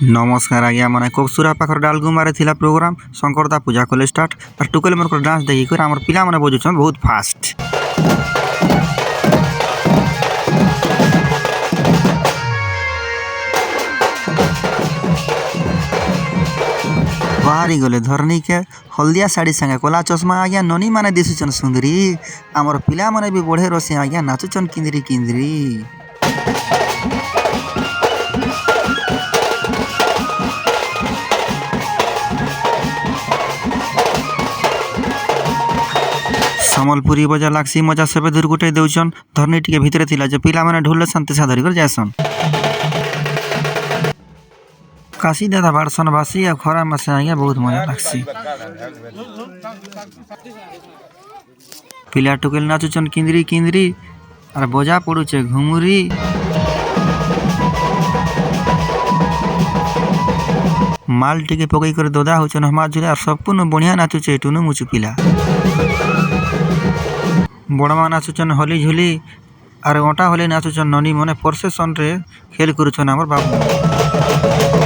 नमस्कार आज्ञा मैंने कोकसुरा पाखर डालगुमारे थिला प्रोग्राम शंकरदा पूजा कले स्टार्ट और टुकेल मन डांस देखिक आम पिला मैंने बजुन बहुत फास्ट बाहरी गले धरनी के हल्दिया साड़ी संगे कोला चश्मा आज्ञा ननी माने दिशुचन सुंदरी आमर पिला माने भी बढ़े रसे आज्ञा नाचुचन किंदरी किंदरी सम्बलपुरी बजा लागसी मजा सबे दूर गुटे देउछन धरनी टिके भितरे थिला जे पिला माने ढोल शांति सा धरी कर जासन काशी दादा बारसन बासी आ खरा मासे आगे बहुत मजा लागसी पिला टुकेल नाचुचन किंदरी किंदरी और बजा पड़ुचे घुमुरी माल टिके पकई कर दोदा होचन हमार जुले और संपूर्ण बढ़िया नाचुचे टुनु मुचु पिला बड़मा नाचुचन हली झुली और ओटा हली नाचुचन ननी मने प्रोसेसन रे खेल करुचन हमर बाबू।